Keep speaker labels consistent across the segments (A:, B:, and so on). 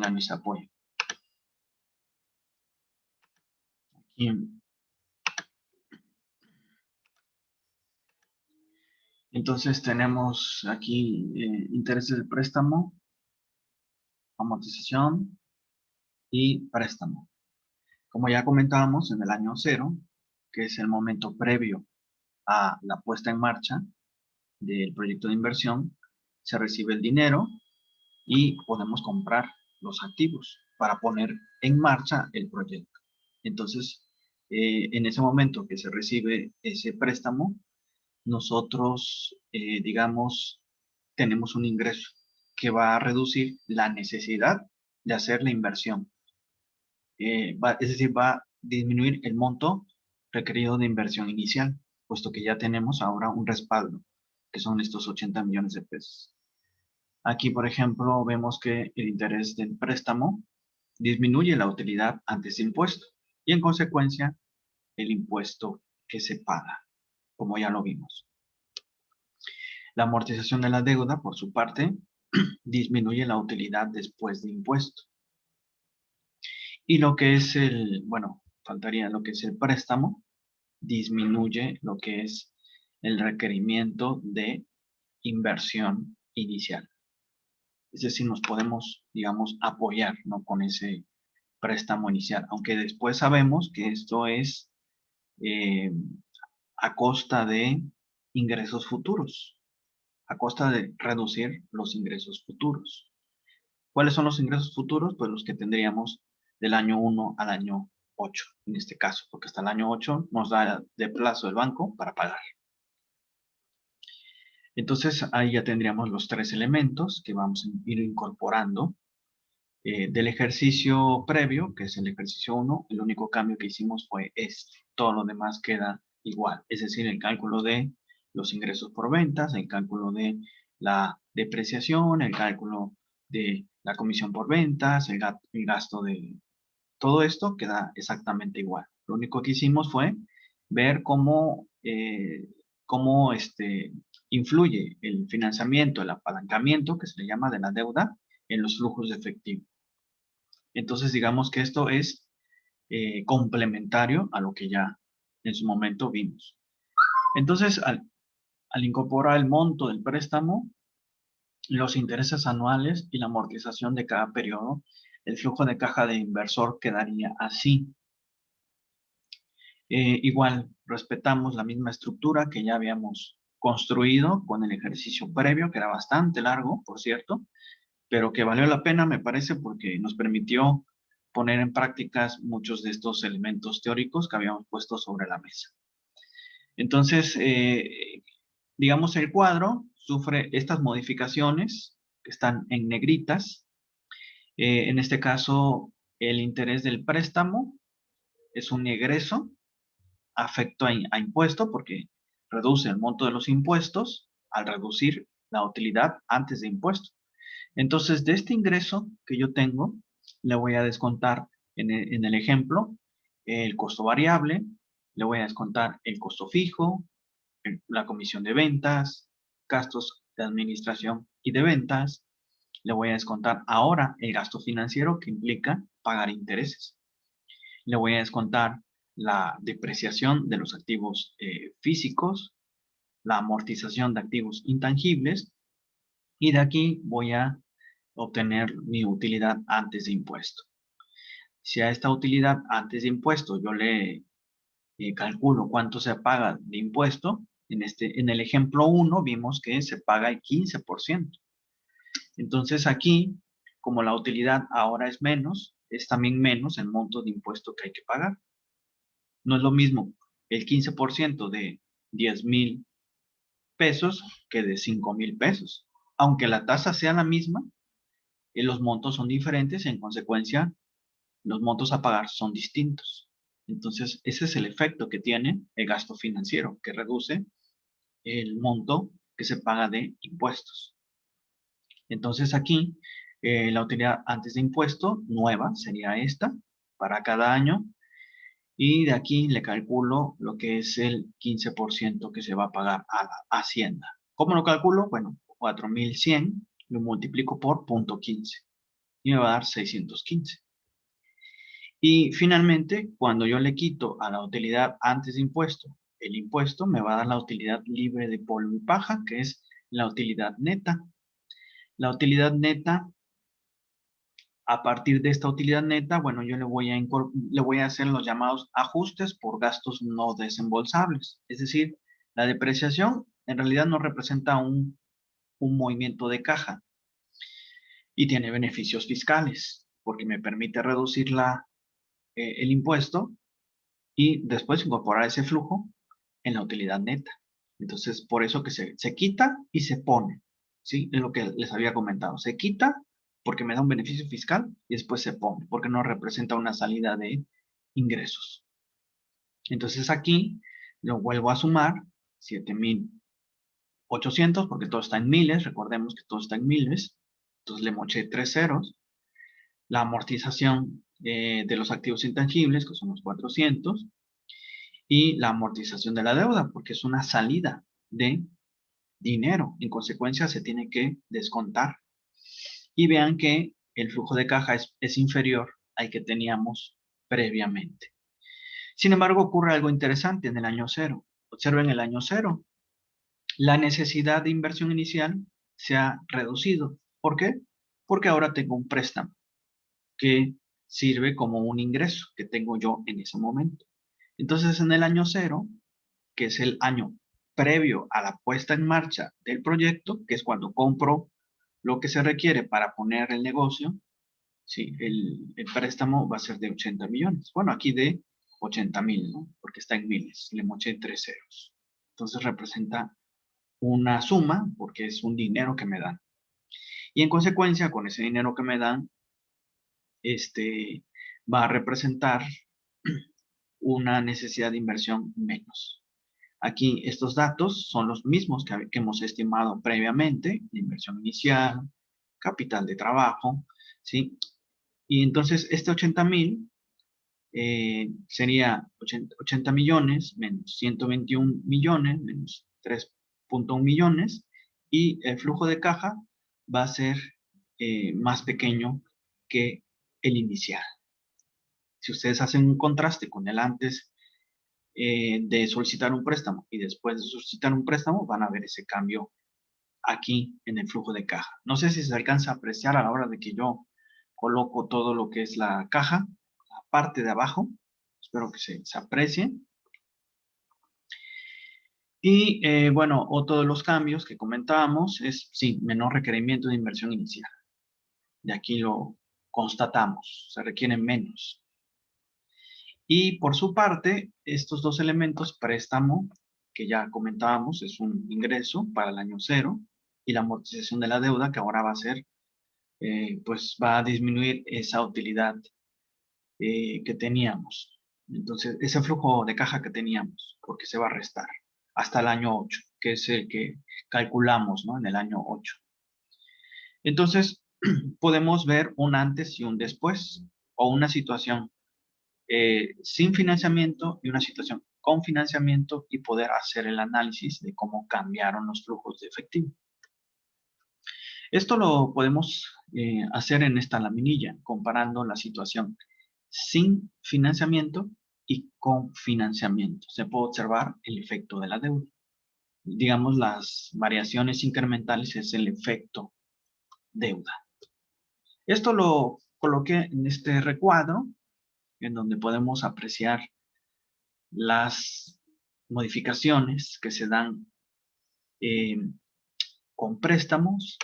A: Pónganme ese apoyo. Aquí. Entonces tenemos aquí intereses de préstamo, amortización y préstamo. Como ya comentábamos, en el año 0, que es el momento previo a la puesta en marcha del proyecto de inversión, se recibe el dinero y podemos comprar los activos para poner en marcha el proyecto. Entonces, en ese momento que se recibe ese préstamo, nosotros, digamos, tenemos un ingreso que va a reducir la necesidad de hacer la inversión. Es decir, va a disminuir el monto requerido de inversión inicial, puesto que ya tenemos ahora un respaldo, que son estos 80 millones de pesos. Aquí, por ejemplo, vemos que el interés del préstamo disminuye la utilidad antes de impuesto y, en consecuencia, el impuesto que se paga, como ya lo vimos. La amortización de la deuda, por su parte, disminuye la utilidad después de impuesto. Y lo que es faltaría lo que es el préstamo, disminuye lo que es el requerimiento de inversión inicial. Es decir, nos podemos, digamos, apoyar, ¿no?, con ese préstamo inicial, aunque después sabemos que esto es a costa de ingresos futuros, a costa de reducir los ingresos futuros. ¿Cuáles son los ingresos futuros? Pues los que tendríamos del año 1 al año 8, en este caso, porque hasta el año 8 nos da de plazo el banco para pagar. Entonces, ahí ya tendríamos los 3 elementos que vamos a ir incorporando del ejercicio previo, que es el ejercicio 1. El único cambio que hicimos fue este. Todo lo demás queda igual, es decir, el cálculo de los ingresos por ventas, el cálculo de la depreciación, el cálculo de la comisión por ventas, el gasto de... Todo esto queda exactamente igual. Lo único que hicimos fue ver cómo influye el financiamiento, el apalancamiento, que se le llama, de la deuda en los flujos de efectivo. Entonces, digamos que esto es complementario a lo que ya en su momento vimos. Entonces, al incorporar el monto del préstamo, los intereses anuales y la amortización de cada periodo, el flujo de caja de inversor quedaría así. Igual, respetamos la misma estructura que ya habíamos construido con el ejercicio previo, que era bastante largo, por cierto, pero que valió la pena, me parece, porque nos permitió poner en prácticas muchos de estos elementos teóricos que habíamos puesto sobre la mesa. Entonces, digamos, el cuadro sufre estas modificaciones que están en negritas. En este caso, el interés del préstamo es un egreso afecto a impuesto porque reduce el monto de los impuestos al reducir la utilidad antes de impuesto. Entonces, de este ingreso que yo tengo, le voy a descontar en el ejemplo el costo variable, le voy a descontar el costo fijo, la comisión de ventas, gastos de administración y de ventas. Le voy a descontar ahora el gasto financiero que implica pagar intereses. Le voy a descontar la depreciación de los activos físicos, la amortización de activos intangibles, y de aquí voy a obtener mi utilidad antes de impuesto. Si a esta utilidad antes de impuesto yo le calculo cuánto se paga de impuesto, en el ejemplo 1 vimos que se paga el 15%. Entonces aquí, como la utilidad ahora es menos, es también menos el monto de impuesto que hay que pagar. No es lo mismo el 15% de 10,000 pesos que de 5,000 pesos. Aunque la tasa sea la misma, los montos son diferentes y, en consecuencia, los montos a pagar son distintos. Entonces, ese es el efecto que tiene el gasto financiero, que reduce el monto que se paga de impuestos. Entonces, aquí, la utilidad antes de impuesto nueva sería esta para cada año. Y de aquí le calculo lo que es el 15% que se va a pagar a la Hacienda. ¿Cómo lo calculo? Bueno, 4,100 lo multiplico por 0.15. y me va a dar 615. Y finalmente, cuando yo le quito a la utilidad antes de impuesto, el impuesto me va a dar la utilidad libre de polvo y paja, que es la utilidad neta. La utilidad neta, a partir de esta utilidad neta, bueno, yo le voy a hacer los llamados ajustes por gastos no desembolsables. Es decir, la depreciación en realidad no representa un movimiento de caja y tiene beneficios fiscales, porque me permite reducir el impuesto y después incorporar ese flujo en la utilidad neta. Entonces, por eso que se quita y se pone, ¿sí? Es lo que les había comentado. Se quita porque me da un beneficio fiscal y después se pone, porque no representa una salida de ingresos. Entonces aquí lo vuelvo a sumar, 7,800, porque todo está en miles, recordemos que todo está en miles, entonces le moché 3 ceros. La amortización de los activos intangibles, que son los 400, y la amortización de la deuda, porque es una salida de dinero. En consecuencia, se tiene que descontar. Y vean que el flujo de caja es inferior al que teníamos previamente. Sin embargo, ocurre algo interesante en el año cero. Observen el año cero. La necesidad de inversión inicial se ha reducido. ¿Por qué? Porque ahora tengo un préstamo que sirve como un ingreso que tengo yo en ese momento. Entonces, en el año cero, que es el año previo a la puesta en marcha del proyecto, que es cuando compro lo que se requiere para poner el negocio, sí, el préstamo va a ser de 80 millones. Bueno, aquí de 80,000, ¿no? Porque está en miles, le moché 3 ceros. Entonces representa una suma porque es un dinero que me dan. Y en consecuencia, con ese dinero que me dan, va a representar una necesidad de inversión menos. Aquí estos datos son los mismos que hemos estimado previamente, inversión inicial, capital de trabajo, ¿sí? Y entonces este 80,000 sería 80 millones menos 121 millones menos 3,1 millones y el flujo de caja va a ser más pequeño que el inicial. Si ustedes hacen un contraste con el antes de solicitar un préstamo y después de solicitar un préstamo, van a ver ese cambio aquí en el flujo de caja. No sé si se alcanza a apreciar a la hora de que yo coloco todo lo que es la caja, la parte de abajo. Espero que se aprecie. Y bueno, otro de los cambios que comentábamos es, sí, menor requerimiento de inversión inicial. De aquí lo constatamos, se requieren menos. Y por su parte, estos dos elementos, préstamo, que ya comentábamos, es un ingreso para el año cero, y la amortización de la deuda, que ahora va a ser, pues va a disminuir esa utilidad que teníamos. Entonces, ese flujo de caja que teníamos, porque se va a restar hasta el año 8, que es el que calculamos, ¿no? En el año 8. Entonces, podemos ver un antes y un después, o una situación sin financiamiento y una situación con financiamiento y poder hacer el análisis de cómo cambiaron los flujos de efectivo. Esto lo podemos hacer en esta laminilla, comparando la situación sin financiamiento y con financiamiento. Se puede observar el efecto de la deuda. Digamos, las variaciones incrementales es el efecto deuda. Esto lo coloqué en este recuadro, en donde podemos apreciar las modificaciones que se dan eh, con préstamos,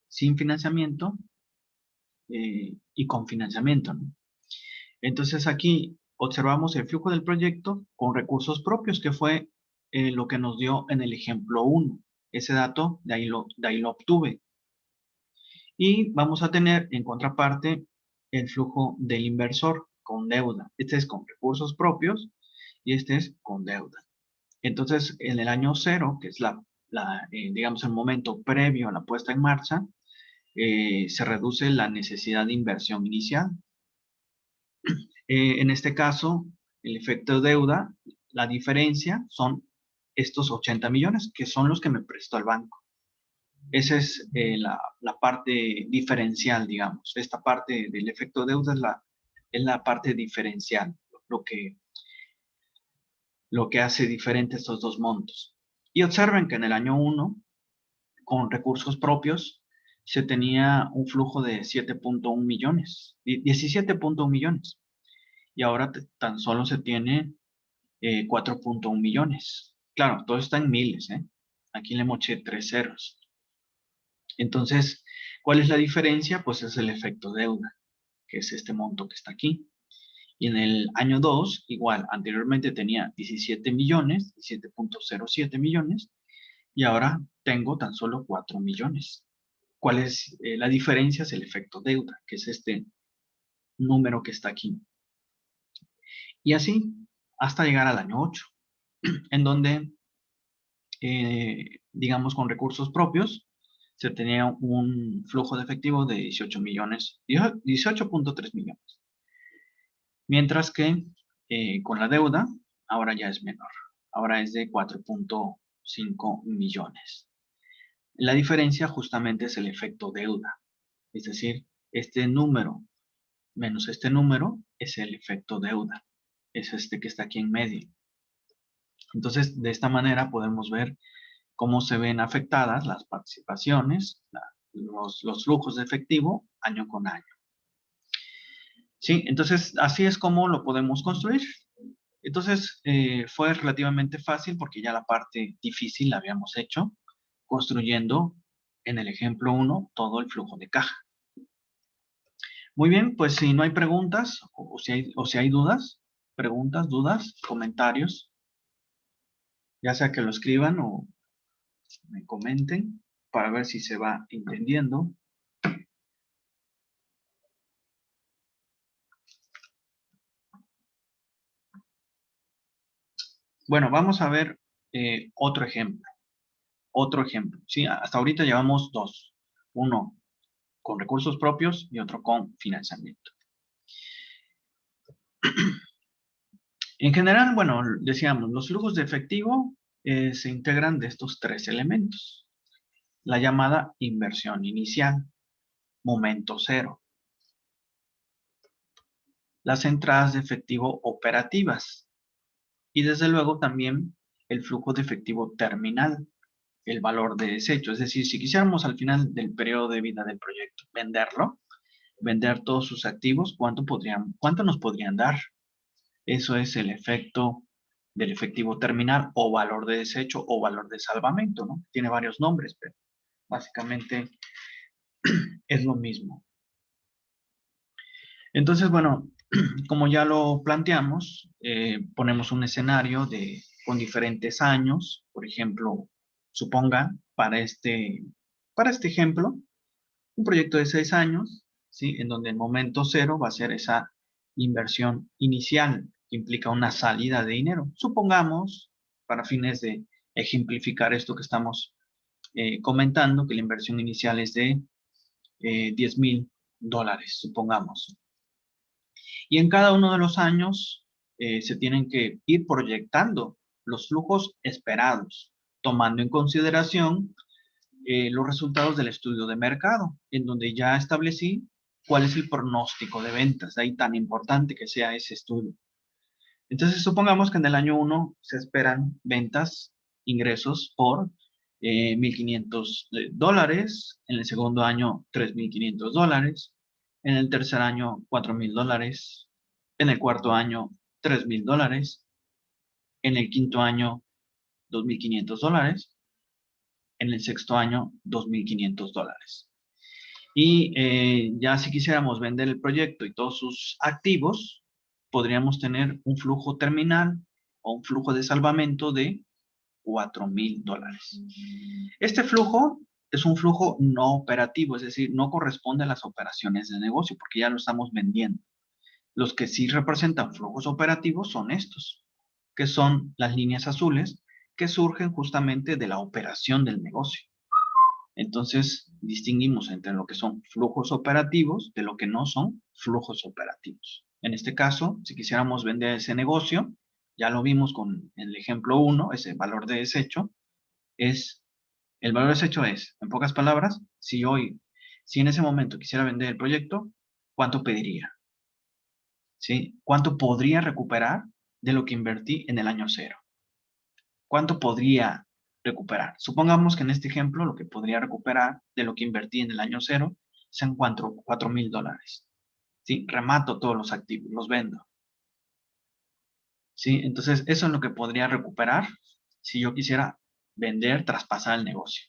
A: sin financiamiento y con financiamiento, ¿no? Entonces aquí observamos el flujo del proyecto con recursos propios, que fue lo que nos dio en el ejemplo 1. Ese dato de ahí lo obtuve. Y vamos a tener en contraparte el flujo del inversor con deuda. Este es con recursos propios y este es con deuda. Entonces, en el año 0, que es digamos, el momento previo a la puesta en marcha, se reduce la necesidad de inversión inicial. En este caso, el efecto de deuda, la diferencia son estos 80 millones, que son los que me prestó el banco. Esa es la parte diferencial, digamos. Esta parte del efecto deuda es la parte diferencial, lo que, lo que hace diferente estos dos montos. Y observen que en el año 1, con recursos propios, se tenía un flujo de 7.1 millones, 17.1 millones. Y ahora tan solo se tiene 4.1 millones. Claro, todo está en miles, ¿eh? Aquí le moché 3 ceros. Entonces, ¿cuál es la diferencia? Pues es el efecto deuda, que es este monto que está aquí. Y en el año 2, igual, anteriormente tenía 17 millones, 17.07 millones, y ahora tengo tan solo 4 millones. ¿Cuál es la diferencia? Es el efecto deuda, que es este número que está aquí. Y así hasta llegar al año 8, en donde, digamos, con recursos propios, se tenía un flujo de efectivo de 18 millones, 18.3 millones. Mientras que con la deuda, ahora ya es menor. Ahora es de 4.5 millones. La diferencia justamente es el efecto deuda. Es decir, este número menos este número es el efecto deuda. Es este que está aquí en medio. Entonces, de esta manera podemos ver cómo se ven afectadas las participaciones, los flujos de efectivo año con año. ¿Sí? Entonces, así es como lo podemos construir. Entonces, fue relativamente fácil porque ya la parte difícil la habíamos hecho, construyendo en el ejemplo 1 todo el flujo de caja. Muy bien, pues si no hay preguntas o si hay dudas, preguntas, dudas, comentarios, ya sea que lo escriban o me comenten para ver si se va entendiendo. Bueno, vamos a ver otro ejemplo. Otro ejemplo. Sí, hasta ahorita llevamos dos. Uno con recursos propios y otro con financiamiento. En general, bueno, decíamos, los flujos de efectivo se integran de estos tres elementos. La llamada inversión inicial, momento cero. Las entradas de efectivo operativas. Y desde luego también el flujo de efectivo terminal, el valor de desecho. Es decir, si quisiéramos al final del periodo de vida del proyecto venderlo, vender todos sus activos, ¿cuánto nos podrían dar? Eso es el efecto del efectivo terminal o valor de desecho o valor de salvamento, ¿no? Tiene varios nombres, pero básicamente es lo mismo. Entonces, bueno, como ya lo planteamos, ponemos un escenario con diferentes años. Por ejemplo, suponga para este ejemplo, un proyecto de 6 años, ¿sí? En donde el momento cero va a ser esa inversión inicial, que implica una salida de dinero. Supongamos, para fines de ejemplificar esto que estamos comentando, que la inversión inicial es de $10,000, supongamos. Y en cada uno de los años se tienen que ir proyectando los flujos esperados, tomando en consideración los resultados del estudio de mercado, en donde ya establecí cuál es el pronóstico de ventas, de ahí tan importante que sea ese estudio. Entonces, supongamos que en el año 1 se esperan ventas, ingresos por $1,500, en el segundo año $3,500, en el tercer año $4,000, en el cuarto año $3,000, en el quinto año $2,500, en el sexto año $2,500. Y ya si quisiéramos vender el proyecto y todos sus activos, podríamos tener un flujo terminal o un flujo de salvamento de $4,000. Este flujo es un flujo no operativo, es decir, no corresponde a las operaciones de negocio porque ya lo estamos vendiendo. Los que sí representan flujos operativos son estos, que son las líneas azules que surgen justamente de la operación del negocio. Entonces, distinguimos entre lo que son flujos operativos de lo que no son flujos operativos. En este caso, si quisiéramos vender ese negocio, ya lo vimos con el ejemplo 1, ese valor de desecho, es El valor desecho es, en pocas palabras, si en ese momento quisiera vender el proyecto, ¿cuánto pediría? ¿Sí? ¿Cuánto podría recuperar de lo que invertí en el año cero? ¿Cuánto podría recuperar? Supongamos que en este ejemplo lo que podría recuperar de lo que invertí en el año cero sean $4,000. ¿Sí? Remato todos los activos, los vendo. ¿Sí? Entonces, eso es lo que podría recuperar si yo quisiera vender, traspasar el negocio.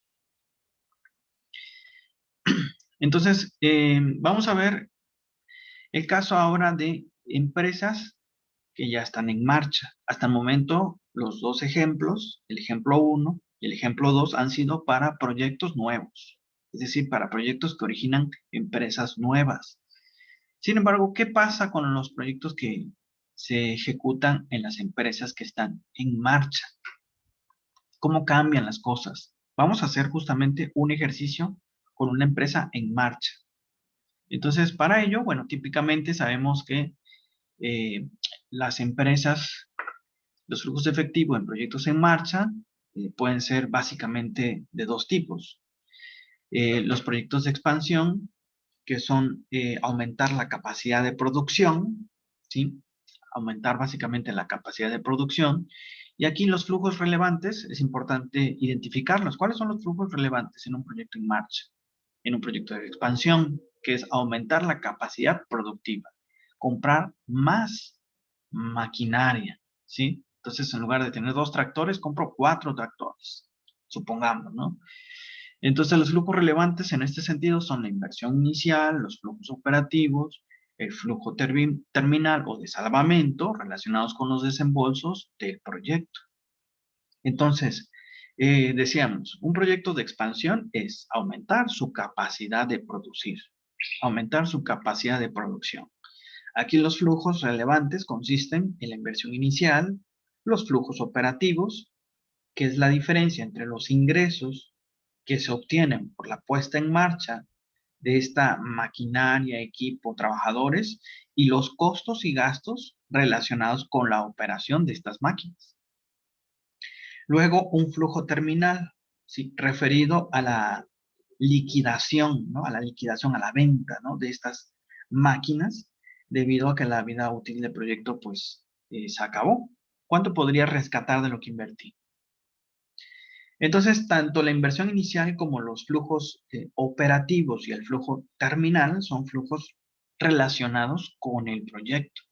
A: Entonces, vamos a ver el caso ahora de empresas que ya están en marcha. Hasta el momento, los dos ejemplos, el ejemplo 1 y el ejemplo 2, han sido para proyectos nuevos, es decir, para proyectos que originan empresas nuevas. Sin embargo, ¿qué pasa con los proyectos que se ejecutan en las empresas que están en marcha? ¿Cómo cambian las cosas? Vamos a hacer justamente un ejercicio con una empresa en marcha. Entonces, para ello, bueno, típicamente sabemos que eh, las empresas, los flujos de efectivo en proyectos en marcha pueden ser básicamente de dos tipos. Los proyectos de expansión, que son aumentar la capacidad de producción, ¿sí? Aumentar básicamente la capacidad de producción. Y aquí los flujos relevantes, es importante identificarlos. ¿Cuáles son los flujos relevantes en un proyecto en marcha? En un proyecto de expansión, que es aumentar la capacidad productiva, comprar más maquinaria, ¿sí? Entonces, en lugar de tener 2 tractores, compro 4 tractores, supongamos, ¿no? Entonces, los flujos relevantes en este sentido son la inversión inicial, los flujos operativos, el flujo terminal o de salvamento relacionados con los desembolsos del proyecto. Entonces, decíamos, un proyecto de expansión es aumentar su capacidad de producir, aumentar su capacidad de producción. Aquí los flujos relevantes consisten en la inversión inicial, los flujos operativos, que es la diferencia entre los ingresos que se obtienen por la puesta en marcha de esta maquinaria, equipo, trabajadores, y los costos y gastos relacionados con la operación de estas máquinas. Luego, un flujo terminal, ¿sí? Referido a la liquidación, ¿no? A la liquidación, a la venta, ¿no? De estas máquinas, debido a que la vida útil del proyecto, pues, se acabó. ¿Cuánto podría rescatar de lo que invertí? Entonces, tanto la inversión inicial como los flujos operativos y el flujo terminal son flujos relacionados con el proyecto.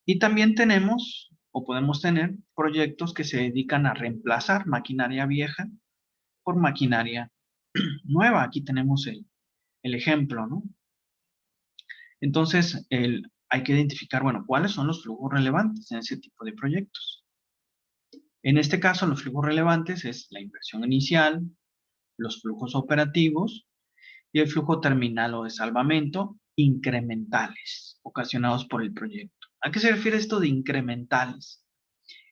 A: Y también tenemos o podemos tener proyectos que se dedican a reemplazar maquinaria vieja por maquinaria nueva. Aquí tenemos el ejemplo, ¿no? Entonces, hay que identificar, bueno, cuáles son los flujos relevantes en ese tipo de proyectos. En este caso, los flujos relevantes es la inversión inicial, los flujos operativos y el flujo terminal o de salvamento incrementales ocasionados por el proyecto. ¿A qué se refiere esto de incrementales?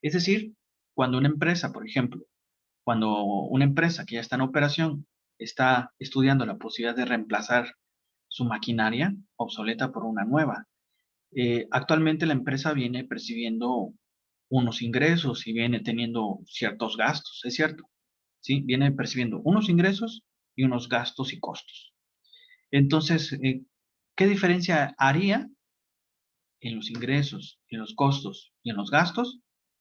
A: Es decir, cuando una empresa, por ejemplo, cuando una empresa que ya está en operación está estudiando la posibilidad de reemplazar su maquinaria obsoleta por una nueva. Actualmente la empresa viene percibiendo unos ingresos y viene teniendo ciertos gastos, es cierto, ¿sí? Viene percibiendo unos ingresos y unos gastos y costos. Entonces, ¿qué diferencia haría en los ingresos, en los costos y en los gastos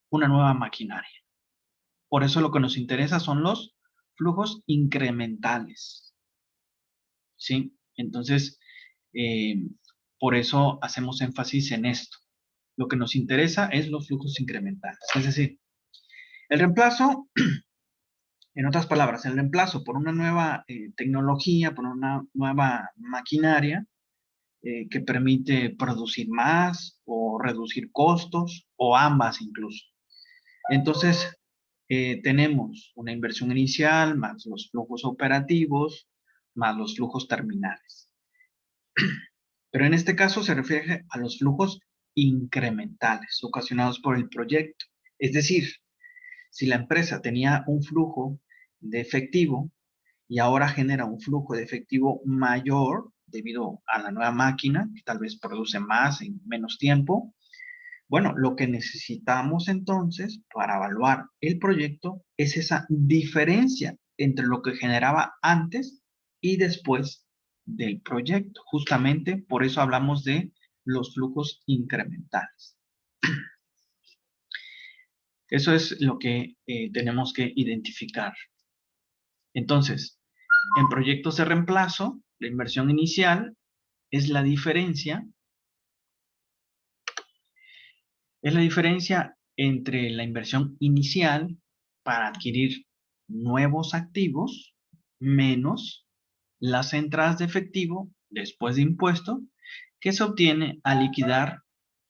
A: una nueva maquinaria? Por eso lo que nos interesa son los flujos incrementales, ¿sí? Entonces, eh, por eso hacemos énfasis en esto. Lo que nos interesa es los flujos incrementales. Es decir, el reemplazo, en otras palabras, el reemplazo por una nueva tecnología, por una nueva maquinaria que permite producir más o reducir costos o ambas incluso. Entonces, tenemos una inversión inicial, más los flujos operativos, más los flujos terminales. Pero en este caso se refiere a los flujos incrementales ocasionados por el proyecto. Es decir, si la empresa tenía un flujo de efectivo y ahora genera un flujo de efectivo mayor debido a la nueva máquina, que tal vez produce más en menos tiempo, bueno, lo que necesitamos entonces para evaluar el proyecto es esa diferencia entre lo que generaba antes y después del proyecto. Justamente por eso hablamos de los flujos incrementales. Eso es lo que tenemos que identificar. Entonces, en proyectos de reemplazo, la inversión inicial es la diferencia entre la inversión inicial para adquirir nuevos activos menos las entradas de efectivo después de impuesto que se obtiene al liquidar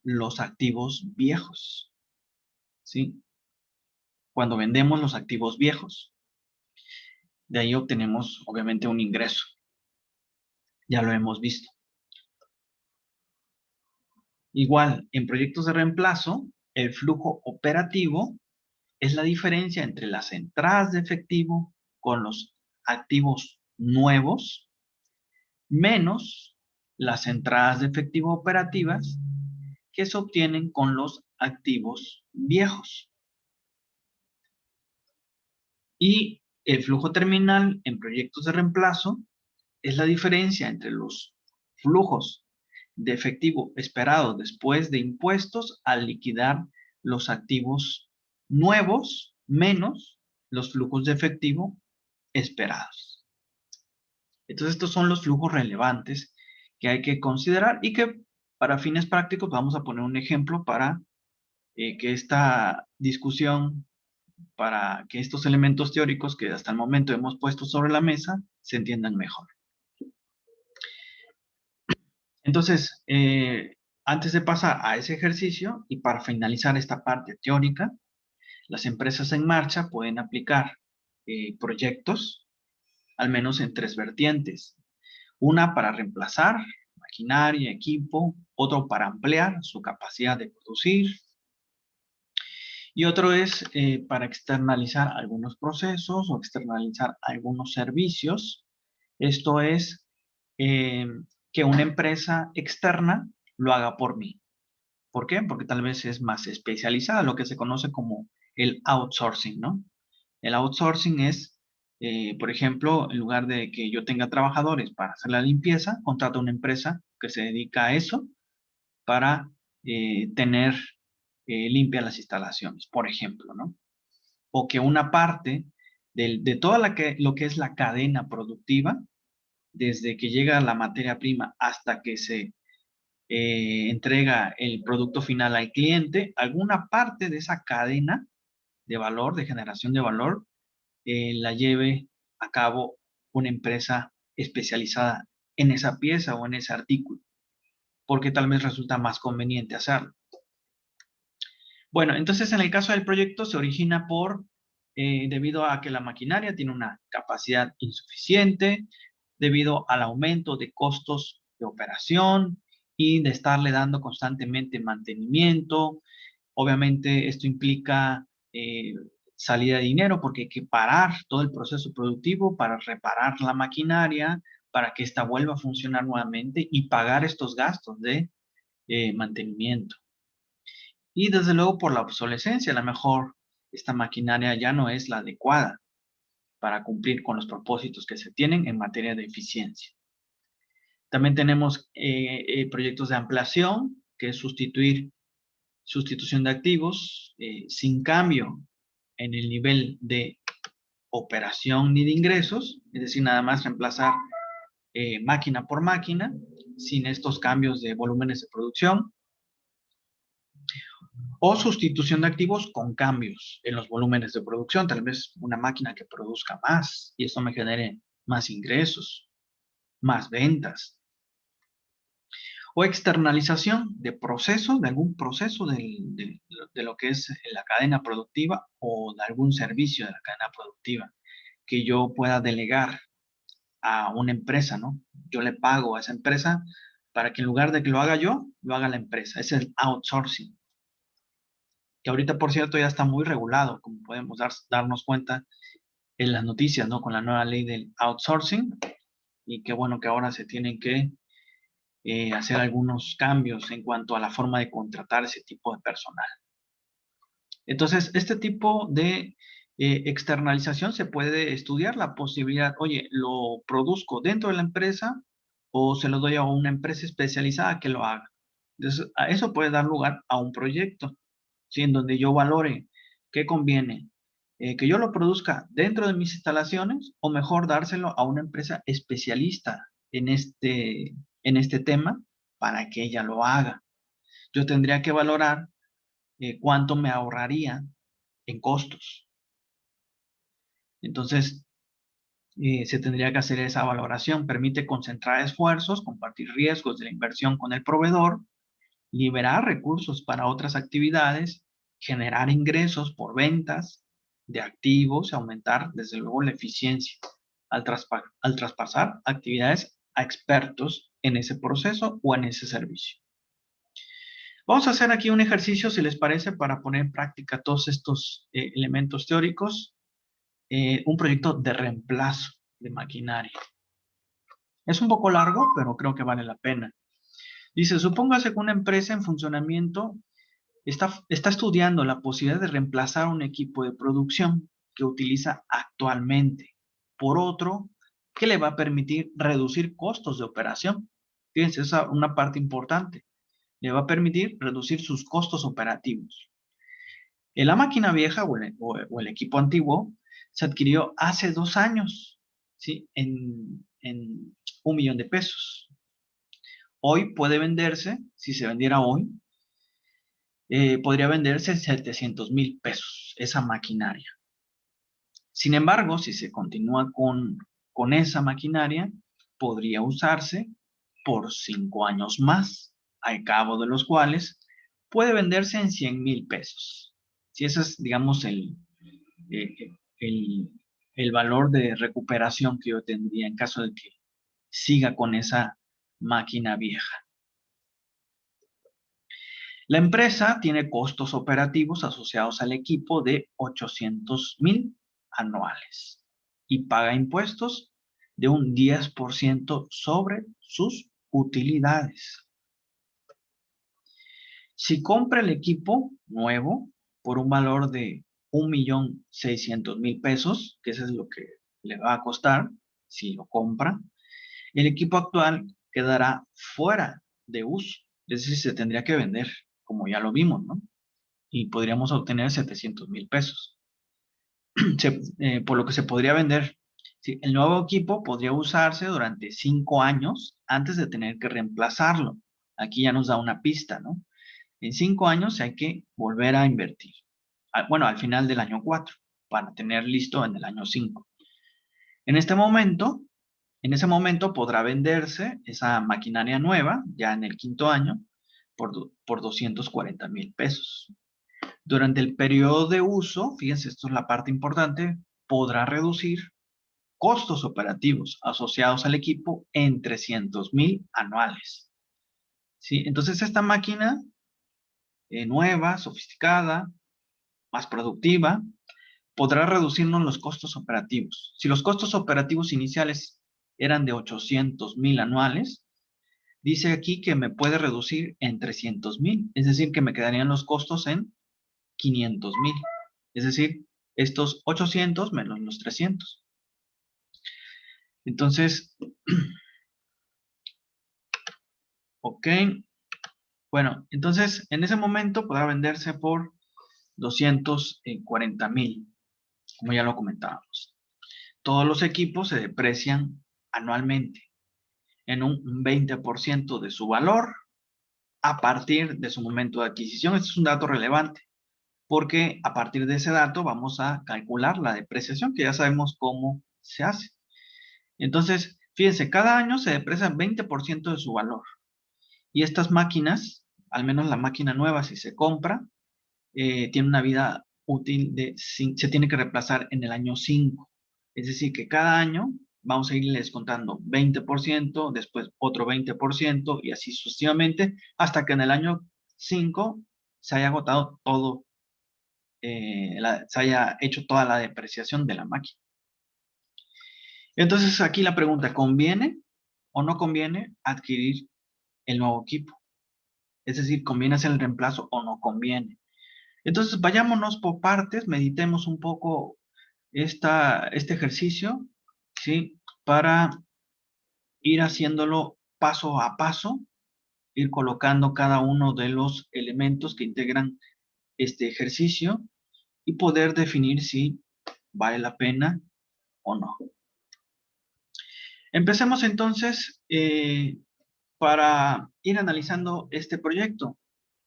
A: los activos viejos, ¿sí? Cuando vendemos los activos viejos, de ahí obtenemos obviamente un ingreso. Ya lo hemos visto. Igual, en proyectos de reemplazo, el flujo operativo es la diferencia entre las entradas de efectivo con los activos nuevos menos las entradas de efectivo operativas que se obtienen con los activos viejos. Y el flujo terminal en proyectos de reemplazo es la diferencia entre los flujos de efectivo esperados después de impuestos al liquidar los activos nuevos menos los flujos de efectivo esperados. Entonces, estos son los flujos relevantes que hay que considerar y que para fines prácticos vamos a poner un ejemplo para que esta discusión, para que estos elementos teóricos que hasta el momento hemos puesto sobre la mesa se entiendan mejor. Entonces, antes de pasar a ese ejercicio y para finalizar esta parte teórica, las empresas en marcha pueden aplicar proyectos, al menos en tres vertientes. Una para reemplazar maquinaria, equipo, otro para ampliar su capacidad de producir y otro es para externalizar algunos procesos o externalizar algunos servicios. Esto es eh, que una empresa externa lo haga por mí. ¿Por qué? Porque tal vez es más especializada, lo que se conoce como el outsourcing, ¿no? El outsourcing es, por ejemplo, en lugar de que yo tenga trabajadores para hacer la limpieza, contrato a una empresa que se dedica a eso para tener limpias las instalaciones, por ejemplo, ¿no? O que una parte de toda lo que es la cadena productiva, desde que llega la materia prima hasta que se entrega el producto final al cliente, alguna parte de esa cadena de valor, de generación de valor, la lleve a cabo una empresa especializada en esa pieza o en ese artículo, porque tal vez resulta más conveniente hacerlo. Bueno, entonces en el caso del proyecto se origina debido a que la maquinaria tiene una capacidad insuficiente, debido al aumento de costos de operación y de estarle dando constantemente mantenimiento. Obviamente esto implica salida de dinero porque hay que parar todo el proceso productivo para reparar la maquinaria, para que ésta vuelva a funcionar nuevamente y pagar estos gastos de mantenimiento. Y desde luego por la obsolescencia, a lo mejor esta maquinaria ya no es la adecuada para cumplir con los propósitos que se tienen en materia de eficiencia. También tenemos proyectos de ampliación, que es sustitución de activos sin cambio en el nivel de operación ni de ingresos, es decir, nada más reemplazar máquina por máquina, sin estos cambios de volúmenes de producción. O sustitución de activos con cambios en los volúmenes de producción, tal vez una máquina que produzca más y esto me genere más ingresos, más ventas. O externalización de procesos, de algún proceso de lo que es la cadena productiva o de algún servicio de la cadena productiva que yo pueda delegar a una empresa, ¿no? Yo le pago a esa empresa para que en lugar de que lo haga yo, lo haga la empresa. Ese es el outsourcing, que ahorita, por cierto, ya está muy regulado, como podemos darnos cuenta en las noticias, ¿no? Con la nueva ley del outsourcing, y qué bueno que ahora se tienen que hacer algunos cambios en cuanto a la forma de contratar ese tipo de personal. Entonces, este tipo de Externalización se puede estudiar la posibilidad, oye, ¿lo produzco dentro de la empresa o se lo doy a una empresa especializada que lo haga? Entonces, a eso puede dar lugar a un proyecto, ¿sí? En donde yo valore qué conviene, que yo lo produzca dentro de mis instalaciones o mejor dárselo a una empresa especialista en este tema para que ella lo haga. Yo tendría que valorar cuánto me ahorraría en costos. Entonces, se tendría que hacer esa valoración. Permite concentrar esfuerzos, compartir riesgos de la inversión con el proveedor, liberar recursos para otras actividades, generar ingresos por ventas de activos y aumentar, desde luego, la eficiencia al traspasar actividades a expertos en ese proceso o en ese servicio. Vamos a hacer aquí un ejercicio, si les parece, para poner en práctica todos estos elementos teóricos. Un proyecto de reemplazo de maquinaria. Es un poco largo, pero creo que vale la pena. Dice, supóngase que una empresa en funcionamiento está estudiando la posibilidad de reemplazar un equipo de producción que utiliza actualmente por otro que le va a permitir reducir costos de operación. Fíjense, esa es una parte importante. Le va a permitir reducir sus costos operativos. La máquina vieja o el equipo antiguo se adquirió hace 2 años, ¿sí? En 1 millón de pesos. Hoy puede venderse, si se vendiera hoy, podría venderse en 700,000 pesos esa maquinaria. Sin embargo, si se continúa con esa maquinaria, podría usarse por 5 años más, al cabo de los cuales puede venderse en 100,000 pesos. Si ese es, digamos, eh, el, el valor de recuperación que yo tendría en caso de que siga con esa máquina vieja. La empresa tiene costos operativos asociados al equipo de 800,000 anuales y paga impuestos de un 10% sobre sus utilidades. Si compra el equipo nuevo por un valor de 1,600,000 pesos, que eso es lo que le va a costar si lo compra, el equipo actual quedará fuera de uso, es decir, se tendría que vender, como ya lo vimos, ¿no? Y podríamos obtener 700,000 pesos, por lo que se podría vender. Sí, el nuevo equipo podría usarse durante 5 años antes de tener que reemplazarlo. Aquí ya nos da una pista, ¿no? En 5 años hay que volver a invertir. Bueno, al final del año 4, para tener listo en el año 5. En este momento, en ese momento podrá venderse esa maquinaria nueva, ya en el 5.º año, por 240,000 pesos. Durante el periodo de uso, fíjense, esto es la parte importante, podrá reducir costos operativos asociados al equipo en 300,000 anuales. ¿Sí? Entonces, esta máquina nueva, sofisticada, más productiva, podrá reducirnos los costos operativos. Si los costos operativos iniciales eran de 800,000 anuales, dice aquí que me puede reducir en 300,000, es decir, que me quedarían los costos en 500,000. Es decir, estos 800 menos los 300. Entonces, ok. Bueno, entonces en ese momento podrá venderse por 240,000, como ya lo comentábamos. Todos los equipos se deprecian anualmente en un 20% de su valor a partir de su momento de adquisición. Este es un dato relevante, porque a partir de ese dato vamos a calcular la depreciación, que ya sabemos cómo se hace. Entonces, fíjense, cada año se deprecia 20% de su valor. Y estas máquinas, al menos la máquina nueva, si se compra, tiene una vida útil se tiene que reemplazar en el año 5. Es decir, que cada año vamos a irle descontando 20%, después otro 20% y así sucesivamente, hasta que en el año 5 se haya agotado todo, se haya hecho toda la depreciación de la máquina. Entonces aquí la pregunta, ¿conviene o no conviene adquirir el nuevo equipo? Es decir, ¿conviene hacer el reemplazo o no conviene? Entonces vayámonos por partes, meditemos un poco este ejercicio, ¿sí? Para ir haciéndolo paso a paso, ir colocando cada uno de los elementos que integran este ejercicio y poder definir si vale la pena o no. Empecemos entonces para ir analizando este proyecto.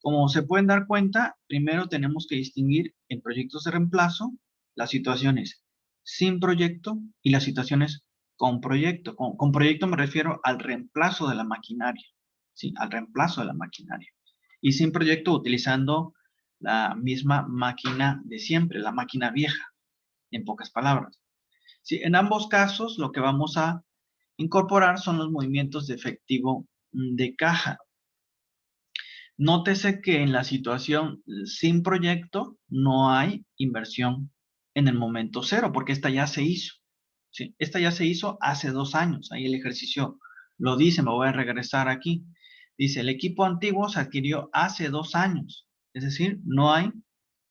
A: Como se pueden dar cuenta, primero tenemos que distinguir en proyectos de reemplazo las situaciones sin proyecto y las situaciones con proyecto. Con proyecto me refiero al reemplazo de la maquinaria, ¿sí? Al reemplazo de la maquinaria. Y sin proyecto utilizando la misma máquina de siempre, la máquina vieja, en pocas palabras. Sí, en ambos casos lo que vamos a incorporar son los movimientos de efectivo de caja. Nótese que en la situación sin proyecto no hay inversión en el momento cero, porque esta ya se hizo. ¿Sí? Esta ya se hizo hace 2 años. Ahí el ejercicio lo dice, me voy a regresar aquí. Dice, el equipo antiguo se adquirió hace 2 años. Es decir, no hay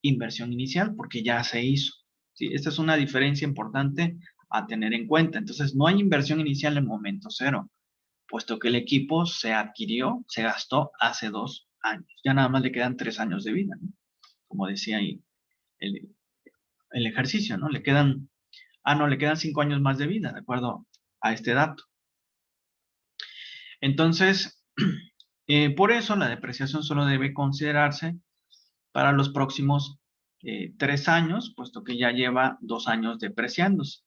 A: inversión inicial porque ya se hizo. ¿Sí? Esta es una diferencia importante a tener en cuenta. Entonces, no hay inversión inicial en momento cero, puesto que el equipo se adquirió, se gastó hace 2 años. Ya nada más le quedan 3 años de vida, ¿no? Como decía ahí el, el ejercicio, ¿no? Le quedan, no, le quedan 5 años más de vida, de acuerdo a este dato. Entonces, por eso la depreciación solo debe considerarse para los próximos 3 años, puesto que ya lleva 2 años depreciándose.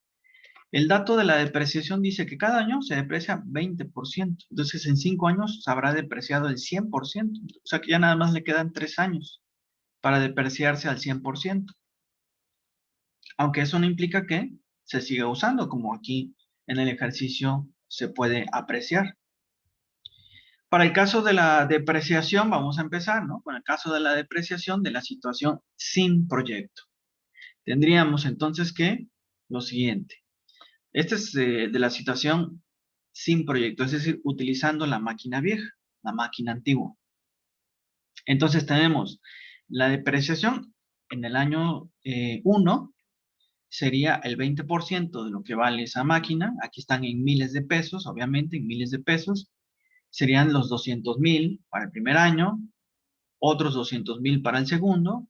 A: El dato de la depreciación dice que cada año se deprecia 20%. Entonces, en 5 años se habrá depreciado el 100%. O sea que ya nada más le quedan 3 años para depreciarse al 100%. Aunque eso no implica que se siga usando, como aquí en el ejercicio se puede apreciar. Para el caso de la depreciación, vamos a empezar, ¿no? Con el caso de la depreciación de la situación sin proyecto. Tendríamos entonces que lo siguiente. Este es de la situación sin proyecto, es decir, utilizando la máquina vieja, la máquina antigua. Entonces tenemos la depreciación en el año 1 sería el 20% de lo que vale esa máquina. Aquí están en miles de pesos, obviamente, en miles de pesos. Serían los 200,000 para el primer año, otros 200,000 para el segundo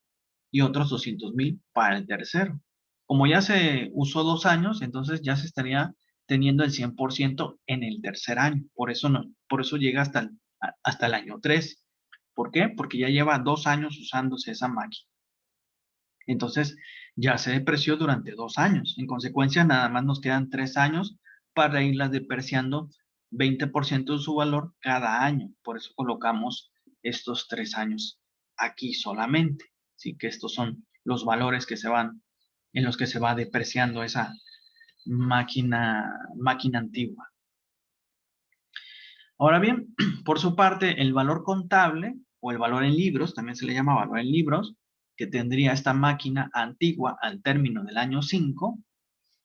A: y otros 200,000 para el tercero. Como ya se usó 2 años, entonces ya se estaría teniendo el 100% en el tercer año. Por eso, no, por eso llega hasta el año 3. ¿Por qué? Porque ya lleva 2 años usándose esa máquina. Entonces ya se depreció durante 2 años. En consecuencia, nada más nos quedan 3 años para irlas depreciando 20% de su valor cada año. Por eso colocamos estos 3 años aquí solamente. Así que estos son los valores que se van, en los que se va depreciando esa máquina antigua. Ahora bien, por su parte, el valor contable o el valor en libros, también se le llama valor en libros, que tendría esta máquina antigua al término del año 5,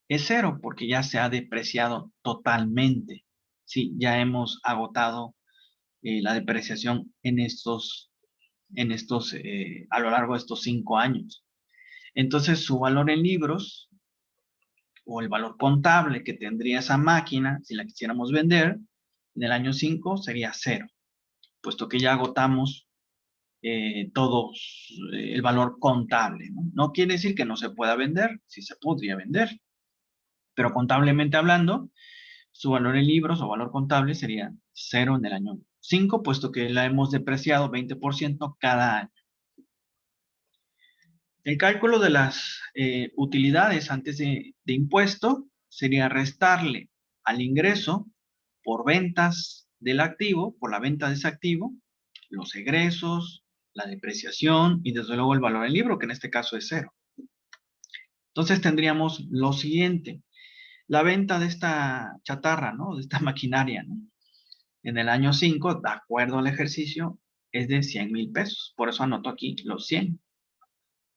A: es 0 porque ya se ha depreciado totalmente. Sí, ya hemos agotado la depreciación a lo largo de estos 5 años. Entonces, su valor en libros o el valor contable que tendría esa máquina, si la quisiéramos vender, en el año 5 sería 0, puesto que ya agotamos el valor contable, ¿no? No quiere decir que no se pueda vender, sí se podría vender, pero contablemente hablando, su valor en libros o valor contable sería 0 en el año 5, puesto que la hemos depreciado 20% cada año. El cálculo de las utilidades antes de impuesto sería restarle al ingreso por ventas del activo, por la venta de ese activo, los egresos, la depreciación y desde luego el valor del libro, que en este caso es 0. Entonces tendríamos lo siguiente, la venta de esta chatarra, ¿no? De esta maquinaria, ¿no? En el año 5, de acuerdo al ejercicio, es de 100,000 pesos. Por eso anoto aquí los 100.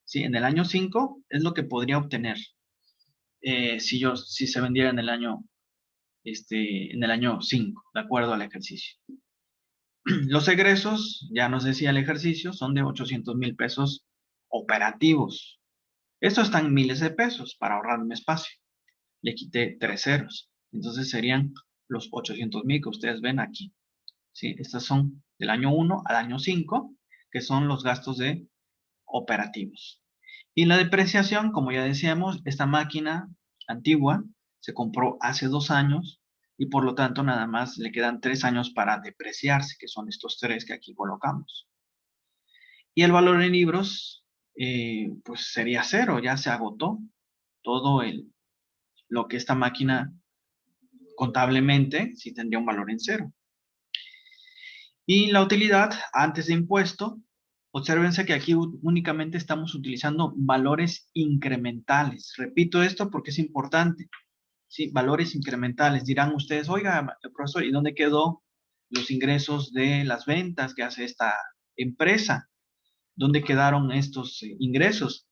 A: ¿Sí? En el año 5 es lo que podría obtener si se vendiera en el año 5, de acuerdo al ejercicio. Los egresos, ya nos decía el ejercicio, son de 800,000 pesos operativos. Esto está en miles de pesos para ahorrarme espacio. Le quité 3 ceros. Entonces serían los 800,000 que ustedes ven aquí. ¿Sí? Estas son del año 1 al año 5, que son los gastos de operativos. Y la depreciación, como ya decíamos, esta máquina antigua se compró hace 2 años y por lo tanto nada más le quedan 3 años para depreciarse, que son estos 3 que aquí colocamos. Y el valor en libros, pues sería cero, ya se agotó todo lo que esta máquina contablemente sí tendría un valor en cero. Y la utilidad antes de impuesto, obsérvense que aquí únicamente estamos utilizando valores incrementales. Repito esto porque es importante. ¿Sí? Valores incrementales. Dirán ustedes, oiga, profesor, ¿y dónde quedó los ingresos de las ventas que hace esta empresa? ¿Dónde quedaron estos ingresos?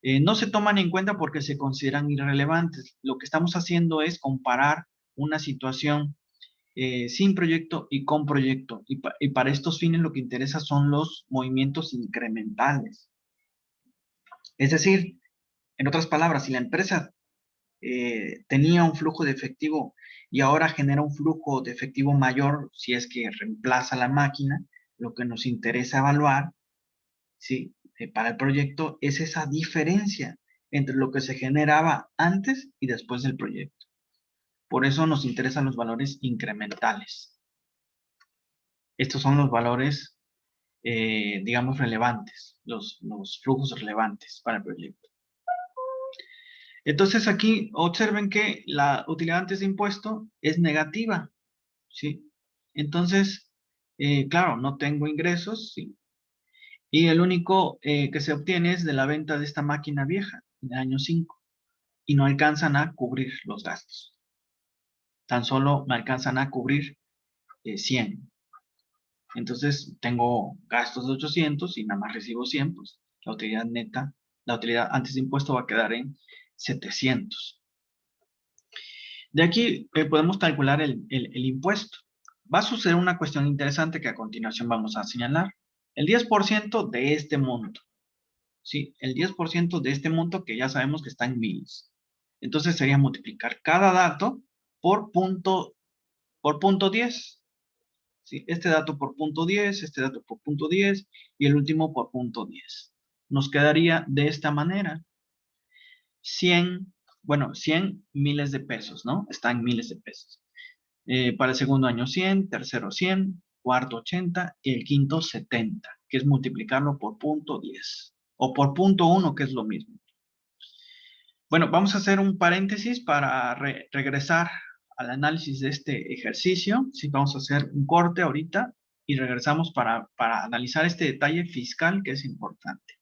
A: No se toman en cuenta porque se consideran irrelevantes. Lo que estamos haciendo es comparar una situación sin proyecto y con proyecto. Y para estos fines lo que interesa son los movimientos incrementales. Es decir, en otras palabras, si la empresa tenía un flujo de efectivo y ahora genera un flujo de efectivo mayor si es que reemplaza la máquina, lo que nos interesa evaluar, ¿sí? Para el proyecto es esa diferencia entre lo que se generaba antes y después del proyecto. Por eso nos interesan los valores incrementales. Estos son los valores, digamos, relevantes, los flujos relevantes para el proyecto. Entonces aquí observen que la utilidad antes de impuesto es negativa, ¿sí? Entonces, claro, no tengo ingresos, ¿sí? Y el único que se obtiene es de la venta de esta máquina vieja, en el año 5, y no alcanzan a cubrir los gastos. Tan solo me alcanzan a cubrir 100. Entonces, tengo gastos de 800 y nada más recibo 100, pues la utilidad neta, la utilidad antes de impuesto va a quedar en 700. De aquí podemos calcular el impuesto. Va a suceder una cuestión interesante que a continuación vamos a señalar. El 10% de este monto. ¿Sí? El 10% de este monto que ya sabemos que está en miles. Entonces sería multiplicar cada dato por punto 10. ¿Sí? Este dato por punto 10, este dato por punto 10 y el último por punto 10. Nos quedaría de esta manera. 100, bueno, 100 miles de pesos, ¿no? Está en miles de pesos. Para el segundo año 100, tercero 100, cuarto 80 y el quinto 70, que es multiplicarlo por punto 10. O por punto 1, que es lo mismo. Bueno, vamos a hacer un paréntesis para regresar al análisis de este ejercicio. Sí, vamos a hacer un corte ahorita y regresamos para analizar este detalle fiscal que es importante.